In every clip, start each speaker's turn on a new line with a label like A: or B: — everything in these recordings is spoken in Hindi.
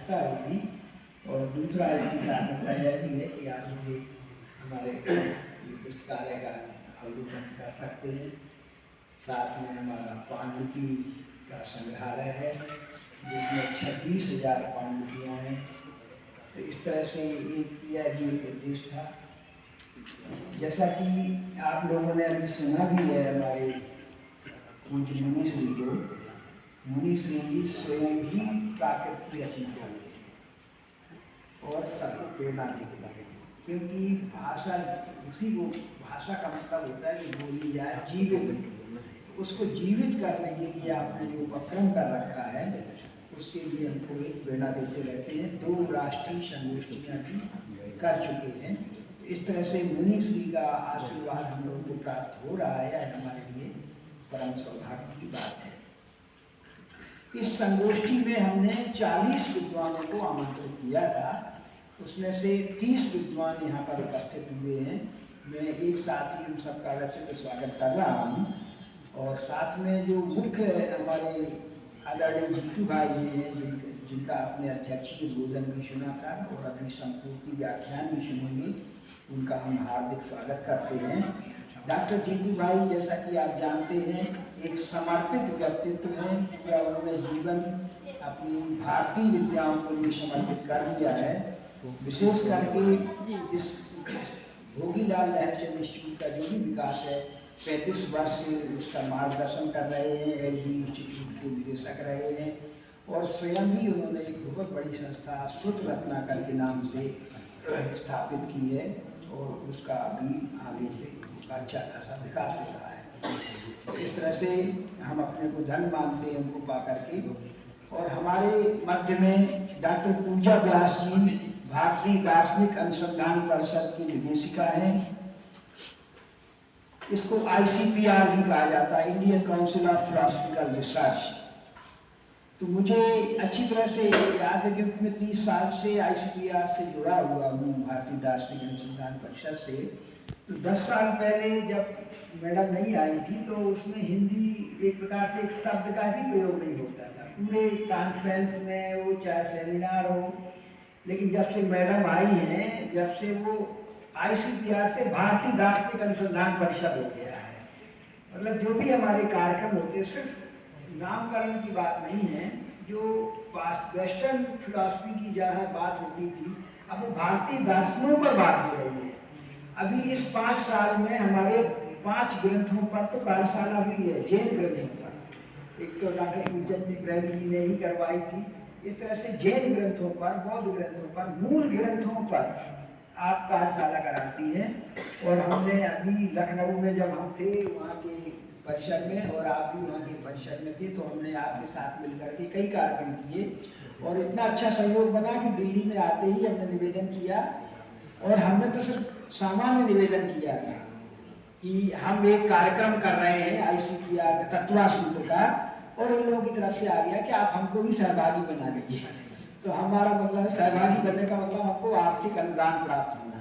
A: आवश्यकता होगी। और दूसरा इसकी सार्थकता यह भी है कि आप मुझे हमारे पुस्तकालय का अवलोकन कर सकते हैं। साथ में हमारा पांडुलिपि का संग्रहालय है जिसमें 26,000 पांडुलिपियाँ हैं। तो इस तरह से यह भी एक उद्देश्य था। जैसा कि आप लोगों ने अभी सुना भी है हमारे पूज्य मुनि श्री को, मुनि श्री स्वयं ही प्राकृत की रचना करते हैं और सबको प्रेरणा देते हैं, क्योंकि भाषा उसी को, भाषा का मतलब होता है कि बोली जाए जीवित, उसको जीवित करने के लिए आपने जो उपक्रम कर रखा है उसके लिए हमको एक प्रेरणा देते रहते हैं। 2 राष्ट्रीय संगोष्ठियाँ भी कर चुके हैं। इस तरह से मुनि श्री का आशीर्वाद हम लोगों को प्राप्त हो रहा है, हमारे लिए परम सौभाग्य की बात है। इस संगोष्ठी में हमने 40 विद्वानों को आमंत्रित किया था, उसमें से 30 विद्वान यहाँ पर उपस्थित हुए हैं। मैं एक साथ ही उन सबका वैसे तो स्वागत कर रहा हूँ। और साथ में जो मुख्य हमारे आदरणीय जीतू भाई हैं, जिनका अपने अध्यक्षीय बोधन भी सुना था और अपनी संपूर्ति व्याख्यान भी सुनेंगे, उनका हम हार्दिक स्वागत करते हैं। डॉक्टर जीतू भाई, जैसा कि आप जानते हैं, एक समर्पित व्यक्तित्व हैं। पूरा उन्होंने जीवन अपनी भारतीय विद्याओं को लिए समर्पित कर दिया है। विशेष करके इस भोगीलाल नेहरू इंस्टीट्यूट का जो भी विकास है, 35 वर्ष से उसका मार्गदर्शन कर रहे हैं, LD इंस्टीट्यूट के निदेशक रहे हैं। और स्वयं भी उन्होंने एक बहुत बड़ी संस्था सुत रत्नाकर के नाम से स्थापित की है और उसका अभी आगे से अच्छा खासा विकास हो रहा है। इस तरह से हम अपने को धन्य मानते हैं उनको पा करके। और हमारे मध्य में डॉक्टर पूजा व्यास जी भारतीय दार्शनिक अनुसंधान परिषद की निदेशिका हैं। इसको ICPR भी कहा जाता है, Indian council of philosophical research. तो मुझे अच्छी तरह से याद है क्योंकि मैं 30 साल से ICPR से जुड़ा हुआ हूँ, भारतीय दार्शनिक अनुसंधान परिषद से। तो 10 साल पहले जब मैडम नहीं आई थी तो उसमें हिंदी एक प्रकार से एक शब्द का भी प्रयोग नहीं होता था पूरे कॉन्फ्रेंस में, वो चाहे सेमिनार हो। लेकिन जब से मैडम आई हैं, जब से वो ICPR से भारतीय दार्शनिक अनुसंधान परिषद हो गया है। मतलब जो भी हमारे कार्यक्रम होते, सिर्फ नामकरण की बात नहीं है, जो पास्ट वेस्टर्न फिलॉसफी की जहाँ बात होती थी, अब वो भारतीय दर्शनों पर बात हो रही है। अभी इस 5 साल में हमारे 5 ग्रंथों पर तो कार्यशाला हुई है, जैन ग्रंथों पर। एक तो डॉक्टर पूजन जी प्रेम जी ने ही करवाई थी। इस तरह से जैन ग्रंथों पर, बौद्ध ग्रंथों पर, मूल ग्रंथों पर आप कार्यशाला कराती हैं। और हमने अभी लखनऊ में जब हम थे वहाँ के परिसर में, और आप भी वहाँ के परिसर में थे, तो हमने आपके साथ मिलकर के कई कार्यक्रम किए और इतना अच्छा सहयोग बना कि दिल्ली में आते ही हमने निवेदन किया। और हमने तो सिर्फ सामान्य निवेदन किया था कि हम एक कार्यक्रम कर रहे हैं ICPR का तत्वा सूत्र का, और इन लोगों की तरफ से आ गया कि आप हमको भी सहभागी बना लीजिए। तो हमारा मतलब सहभागी बनने का मतलब हमको आर्थिक अनुदान प्राप्त होना।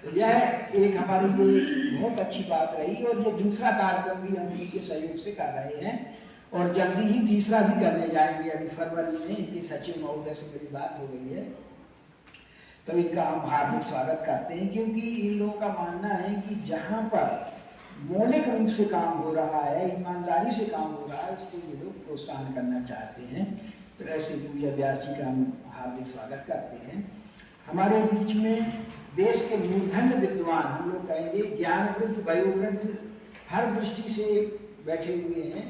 A: तो यह एक हमारी लिए बहुत अच्छी बात रही। और ये दूसरा कार्यक्रम भी हम इनके सहयोग से कर रहे हैं और जल्दी ही तीसरा भी करने जाएंगे। अभी फरवरी में इनके सचिव महोदय से मेरी बात हो गई है, तो इनका हम हार्दिक स्वागत करते हैं। क्योंकि इन लोगों का मानना है कि जहाँ पर मौलिक रूप से काम हो रहा है, ईमानदारी से काम हो रहा है, उसके लिए लोग प्रोत्साहन करना चाहते हैं। तो ऐसे पूजा व्यास जी का हम हार्दिक स्वागत करते हैं। हमारे बीच में देश के मूर्धन्य विद्वान, हम लोग कहेंगे ज्ञानवृद्ध, वयोवृद्ध, हर दृष्टि से बैठे हुए हैं।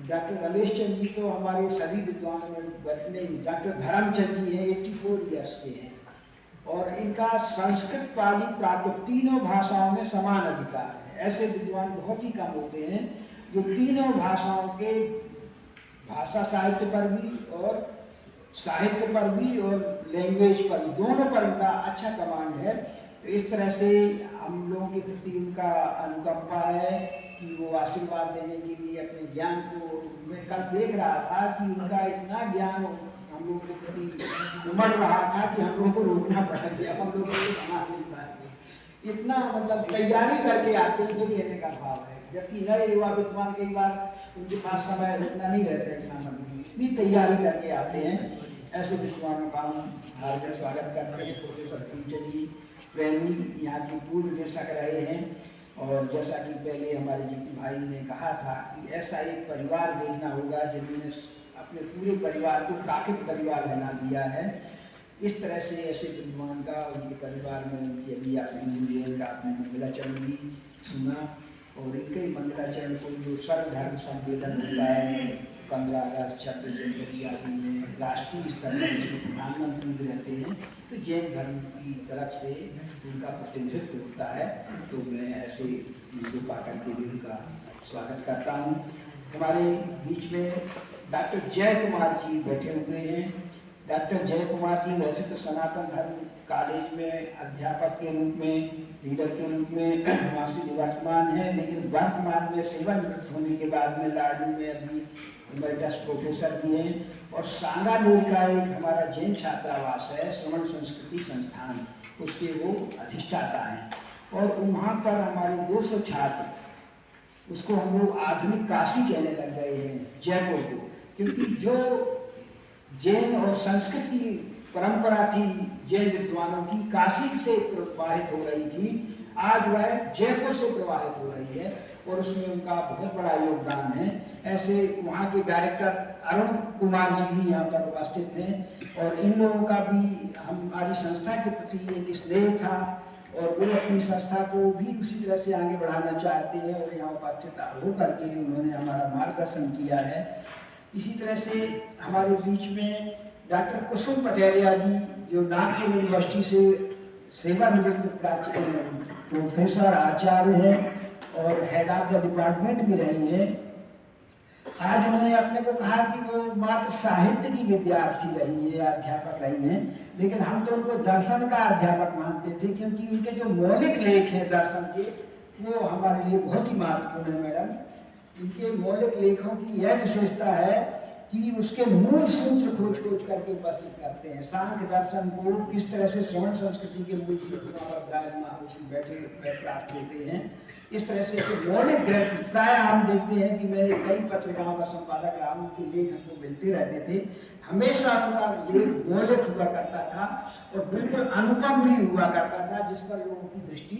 A: डॉक्टर रमेश चंद जी तो हमारे सभी विद्वानों में बैठने, डॉक्टर धर्मचंद जी हैं, 84 ईयर्स के हैं और इनका संस्कृत, पाली, प्राकृत तीनों भाषाओं में समान अधिकार है। ऐसे विद्वान बहुत ही कम होते हैं जो तीनों भाषाओं के, भाषा साहित्य पर भी और साहित्य पर भी और लैंग्वेज पर भी, दोनों पर उनका अच्छा कमांड है। तो इस तरह से हम लोगों के प्रति उनका अनुकंपा है कि वो आशीर्वाद देने के लिए अपने ज्ञान को, मैं कल देख रहा था कि उनका इतना ज्ञान हम लोगों के प्रति उमड़ रहा था कि हम लोगों को रोकना पड़ा गया, हम लोगों को बना नहीं पाए। इतना मतलब तैयारी करके आते हैं, ये कहने का भाव है। जबकि नए युवा विद्वान कई बार उनके पास समय इतना नहीं रहता है, सामग्री इतनी तैयारी करके आते हैं ऐसे विद्वानों का हम हार्दिक स्वागत करते हैं। प्रोफेसर फूलचंद जी प्रेमी यहाँ के पूर्व निदेशक रहे हैं, और जैसा कि पहले हमारे जीतू भाई ने कहा था कि ऐसा एक परिवार देखना होगा जिन्होंने अपने पूरे परिवार को काकित परिवार बना दिया है। इस तरह से ऐसे विद्वान का उनके परिवार में उनकी अभी आपने मंगलाचरण भी सुना, और इनके मंगलाचरण को जो सर्वधर्म सम्मेलन होता है 15 अगस्त 26 जनवरी आदि में राष्ट्रीय स्तर पर जिसमें प्रधानमंत्री भी रहते हैं, तो जैन धर्म की तरफ से उनका प्रतिनिधित्व होता है। तो मैं ऐसे कृपा करके भी उनका स्वागत करता हूँ। हमारे बीच में डॉक्टर जय कुमार जी बैठे हुए हैं। डॉक्टर जय कुमार जी वैसे तो सनातन धर्म कॉलेज में अध्यापक के रूप में, लीडर के रूप में वहाँ से निवर्तमान है, लेकिन वर्तमान में सेवानिवृत्त होने के बाद में लाडू में अभी इमरिटस प्रोफेसर भी हैं, और सांगानेर का एक हमारा जैन छात्रावास है श्रवण संस्कृति संस्थान, उसके वो अधिष्ठाता हैं। और वहाँ पर हमारे 200 छात्र, उसको हम लोग आधुनिक काशी कहने लग गए हैं जयपुर को, क्योंकि जो जैन और संस्कृत की परंपरा थी जैन विद्वानों की काशी से प्रवाहित हो रही थी, आज वह जयपुर से प्रवाहित हो रही है, और उसमें उनका बहुत बड़ा योगदान है। ऐसे वहाँ के डायरेक्टर अरुण कुमार जी भी यहाँ पर उपस्थित हैं, और इन लोगों का भी हमारी संस्था के प्रति एक स्नेह था, और वो अपनी संस्था को भी उसी तरह से आगे बढ़ाना चाहते हैं, और यहाँ उपस्थित होकर के उन्होंने हमारा मार्गदर्शन किया है। इसी तरह से हमारे बीच में डॉक्टर कुसुम पटेलिया जी, जो नागपुर यूनिवर्सिटी से सेवानिवृत्त प्रोफेसर आचार्य है और हेड ऑफ द डिपार्टमेंट भी रही है। आज उन्होंने अपने को कहा कि वो मात्र साहित्य की विद्यार्थी रही है, अध्यापक रही हैं, लेकिन हम तो उनको दर्शन का अध्यापक मानते थे, क्योंकि उनके जो मौलिक लेख हैं दर्शन के, वो हमारे लिए बहुत ही महत्वपूर्ण है। मैडम, इनके मौलिक लेखों की यह विशेषता है कि उसके मूल सूत्र खोज करके उपस्थित करते हैं। सांख्य दर्शन को किस तरह से श्रवण संस्कृति के मूल सूत्र बैठे प्राप्त होते हैं, इस तरह से मौलिक ग्रंथ प्राय हम देखते हैं कि मैं कई पत्रिकाओं का संपादक रहा हूँ, उनके लेख हमको मिलते रहते थे, हमेशा उनका लेख मौलिक हुआ करता था और बिल्कुल अनुपम भी हुआ करता था, जिस पर लोगों की दृष्टि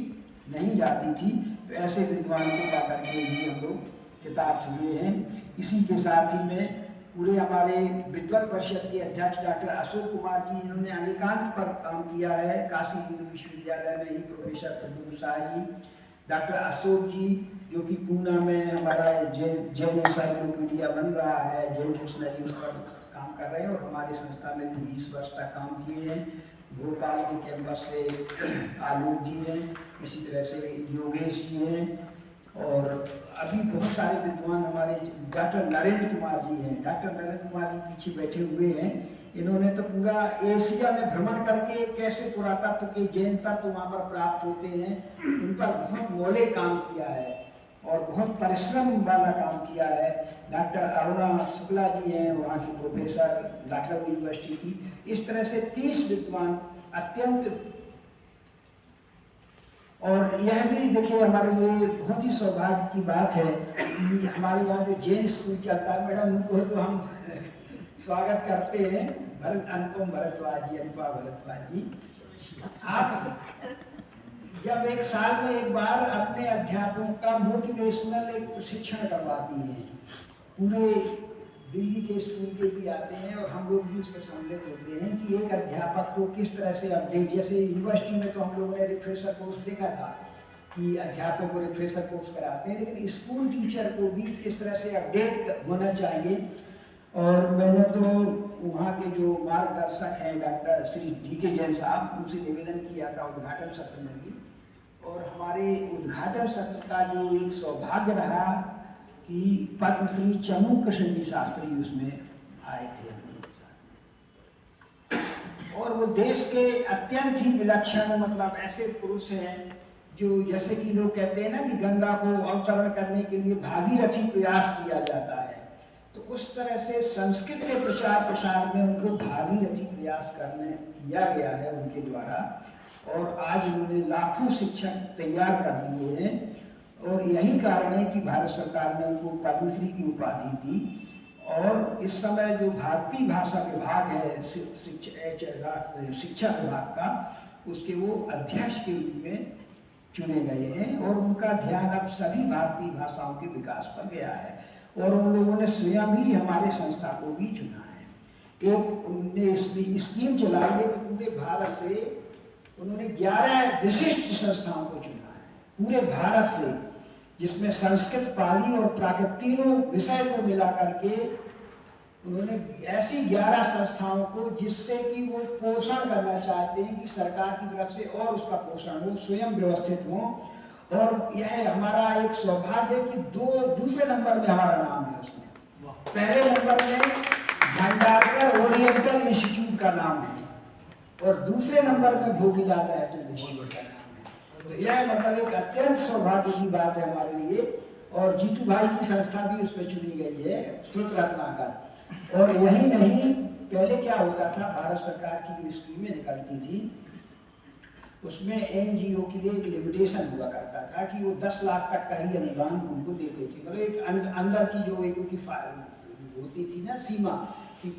A: नहीं जाती थी। तो ऐसे विद्वान को ला करके ही हम लोग किताब हुए हैं। इसी के साथ ही में पूरे हमारे विद्वत परिषद के अध्यक्ष डॉक्टर अशोक कुमार जी, इन्होंने अनेकांत पर काम किया है, काशी हिंदू विश्वविद्यालय में ही प्रोफेसर प्रद्युम्न शाही, डॉक्टर अशोक जी जो कि पूना में हमारा जैन इंसाइक्लोपीडिया बन रहा है, जैन डिक्शनरी उस पर काम कर रहे हैं, और हमारी संस्था में 20 वर्ष तक काम किए हैं। भोपाल के कैंपस से आलोक जी हैं, इसी तरह से योगेश जी हैं, और अभी बहुत सारे विद्वान हमारे डॉक्टर नरेंद्र कुमार जी हैं। डॉक्टर नरेंद्र कुमार जी पीछे बैठे हुए हैं। इन्होंने तो पूरा एशिया में भ्रमण करके कैसे पुरातत्व के जैन तत्व वहाँ पर प्राप्त होते हैं, उन पर बहुत मौलिक काम किया है और बहुत परिश्रम वाला काम किया है। डॉक्टर अरुणा शुक्ला जी हैं, वहाँ की प्रोफेसर लखनऊ यूनिवर्सिटी की। इस तरह से 30 विद्वान अत्यंत, और यह भी देखिए हमारे लिए बहुत ही सौभाग्य की बात है कि हमारे यहाँ जो जैन स्कूल चलता है, मैडम उनको तो हम स्वागत करते हैं, अनुपम भरद्वाज जी, अनुपा भरद्वाज जी। आप जब एक साल में एक बार अपने अध्यापकों का मोटिवेशनल एक प्रशिक्षण करवाती हैं, पूरे दिल्ली के स्कूल के भी आते हैं, और हम लोग भी उस पर सम्मिलित होते हैं कि एक अध्यापक को किस तरह से अपडेट, जैसे यूनिवर्सिटी में तो हम लोगों ने रिफ्रेशर कोर्स देखा था कि अध्यापकों को रिफ्रेशर कोर्स कराते हैं, लेकिन स्कूल टीचर को भी किस तरह से अपडेट होना चाहिए। और मैंने तो वहाँ के जो मार्गदर्शक हैं डॉक्टर श्री डी.के. जैन साहब, उनसे निवेदन किया था उद्घाटन सत्र में भी, और हमारे उद्घाटन सत्र का जो एक सौभाग्य रहा कि पद्मश्री चमू कृष्ण जी शास्त्री उसमें आए थे उनके साथ, और वो देश के अत्यंत ही विलक्षण, मतलब ऐसे पुरुष हैं जो, जैसे कि लोग कहते हैं ना कि गंगा को अवतरण करने के लिए भागीरथी प्रयास किया जाता है, तो उस तरह से संस्कृत के प्रचार प्रसार में उनको भागीरथी प्रयास किया गया है उनके द्वारा, और आज उन्होंने लाखों शिक्षक तैयार कर दिए हैं। और यही कारण है कि भारत सरकार ने उनको पद्मश्री की उपाधि दी, और इस समय जो भारतीय भाषा विभाग है शिक्षा विभाग का, उसके वो अध्यक्ष के रूप में चुने गए हैं और उनका ध्यान अब सभी भारतीय भाषाओं के विकास पर गया है। और उन लोगों ने स्वयं ही हमारे संस्था को भी चुना है। एक उनने स्कीम चलाई है कि पूरे भारत से उन्होंने 11 विशिष्ट संस्थाओं को चुना है पूरे भारत से, जिसमें संस्कृत, पाली और प्राकृत तीनों विषय को मिला करके उन्होंने ऐसी 11 संस्थाओं को, जिससे कि वो पोषण करना चाहते हैं कि सरकार की तरफ से और उसका पोषण हो, स्वयं व्यवस्थित हो। और यह हमारा एक सौभाग्य है कि दूसरे नंबर में हमारा नाम है उसमें। पहले नंबर में भंडारकर ओरिएंटल इंस्टीट्यूट का नाम है और दूसरे नंबर में भोगीलाल नेशनल इंस्टीट्यूट का नाम है। तो यह मतलब एक अत्यंत सौभाग्य की बात है हमारे लिए। और जीतू भाई की संस्था भी उस पर चुनी गई है, श्रुत रत्नाकर। और यही नहीं, पहले क्या होता था, भारत सरकार की जो स्कीमें निकलती थी उसमें एनजीओ के लिए एक लिमिटेशन हुआ करता था कि वो 10 लाख तक का ही अनुदान उनको देते थे। मतलब एक अंदर की जो एक उनकी होती थी ना सीमा कि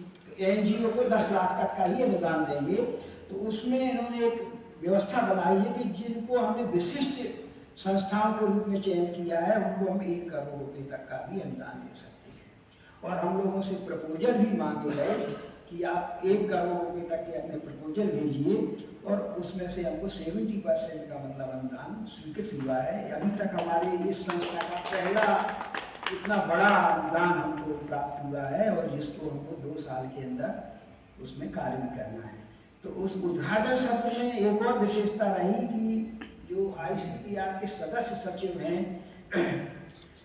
A: एनजीओ को 10 लाख तक का ही अनुदान देंगे। तो उसमें इन्होंने एक व्यवस्था बनाई है कि जिनको हमने विशिष्ट संस्थाओं के रूप में चयन किया है उनको हम 1 करोड़ रुपये तक का भी अनुदान दे सकते हैं। और हम लोगों से प्रपोजल भी मांगे गए कि आप 1 करोड़ रुपये तक के अपने प्रपोजल भेजिए और उसमें से हमको 70% का मतलब अनुदान स्वीकृत हुआ है। अभी तक हमारे इस संस्था का पहला इतना बड़ा अनुदान हमको प्राप्त हुआ है और जिसको हमको 2 साल के अंदर उसमें कार्य भी करना है। तो उस उद्घाटन सत्र में एक और विशेषता रही कि जो ICPR के सदस्य सचिव हैं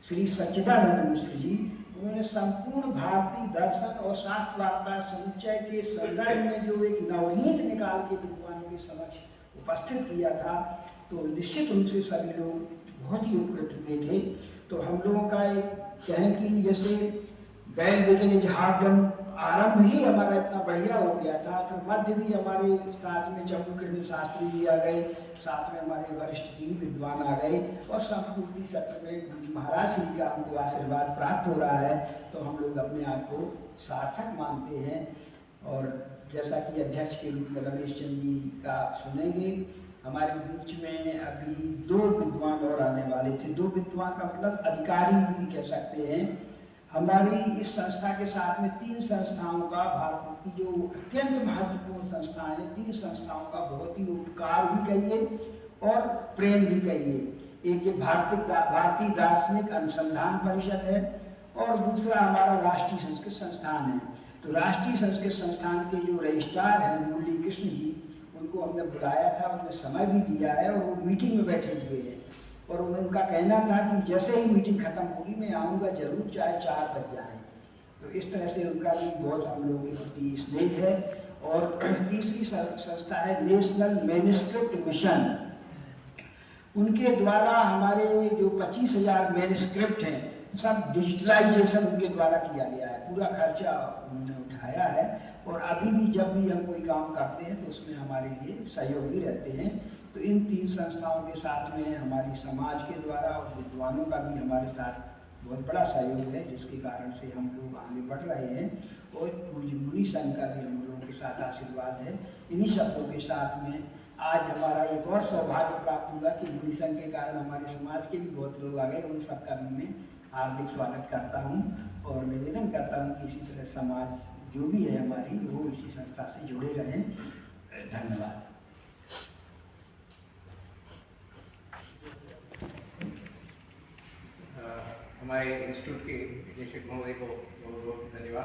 A: श्री सच्चिदानंद मिश्र जी, उन्होंने संपूर्ण भारतीय दर्शन और शास्त्र वार्ता समुच्चय के संदर्भ में जो एक नवनीत निकाल के विद्वानों के समक्ष उपस्थित किया था, तो निश्चित रूप से सभी लोग बहुत ही उपकृत हुए थे। तो हम लोगों का एक कहें कि जैसे बैल बिजनेज हार्डन आरंभ ही हमारा इतना बढ़िया हो गया था, फिर मध्य भी हमारे साथ में चंपू कृष्ण शास्त्री जी आ गए, साथ में हमारे वरिष्ठ 3 विद्वान आ गए और संपूर्ति सत्र में महाराज श्री का हमको आशीर्वाद प्राप्त हो रहा है। तो हम लोग अपने आप को सार्थक मानते हैं। और जैसा कि अध्यक्ष के रूप में रमेश चंद जी का सुनेंगे, हमारे बीच में अभी 2 विद्वान और आने वाले थे। 2 विद्वान का मतलब अधिकारी भी कह सकते हैं। हमारी इस संस्था के साथ में 3 संस्थाओं का, भारत की जो अत्यंत महत्वपूर्ण संस्थाएं हैं, 3 संस्थाओं का बहुत ही उपकार भी कहिए और प्रेम भी कहिए। एक ये भारतीय दार्शनिक अनुसंधान परिषद है और दूसरा हमारा राष्ट्रीय संस्कृत संस्थान है। तो राष्ट्रीय संस्कृत संस्थान के जो रजिस्ट्रार हैं मुरली कृष्ण जी, उनको हमने बुलाया था, उन्हें समय भी दिया है और वो मीटिंग में बैठे हुए हैं। और उनका कहना था कि जैसे ही मीटिंग खत्म होगी मैं आऊँगा जरूर, चाहे 4 बज जाए। तो इस तरह से उनका भी बहुत हम लोगों के प्रति स्नेह है। और तीसरी संस्था है नेशनल मैन्युस्क्रिप्ट मिशन। उनके द्वारा हमारे जो 25,000 मैन्युस्क्रिप्ट हैं सब डिजिटलाइजेशन उनके द्वारा किया गया है, पूरा खर्चा उन्होंने उठाया है। और अभी भी जब भी हम कोई काम करते हैं तो उसमें हमारे लिए सहयोगी रहते हैं। तो इन 3 संस्थाओं के साथ में हमारी समाज के द्वारा और विद्वानों का भी हमारे साथ बहुत बड़ा सहयोग है, जिसके कारण से हम लोग आगे बढ़ रहे हैं। और पूज्य मुनि संघ का भी हम लोगों के साथ आशीर्वाद है। इन्हीं शब्दों के साथ में आज हमारा एक और सौभाग्य प्राप्त हुआ कि मुनि संघ के कारण हमारे समाज के भी बहुत लोग आ गए। उन सबका भी मैं हार्दिक स्वागत करता हूँ और निवेदन करता हूँ कि इसी तरह समाज जो भी है हमारी, वो इसी संस्था से जुड़े रहें। धन्यवाद।
B: हमारे इंस्टीट्यूट के निदेशक महोदय को बहुत बहुत धन्यवाद।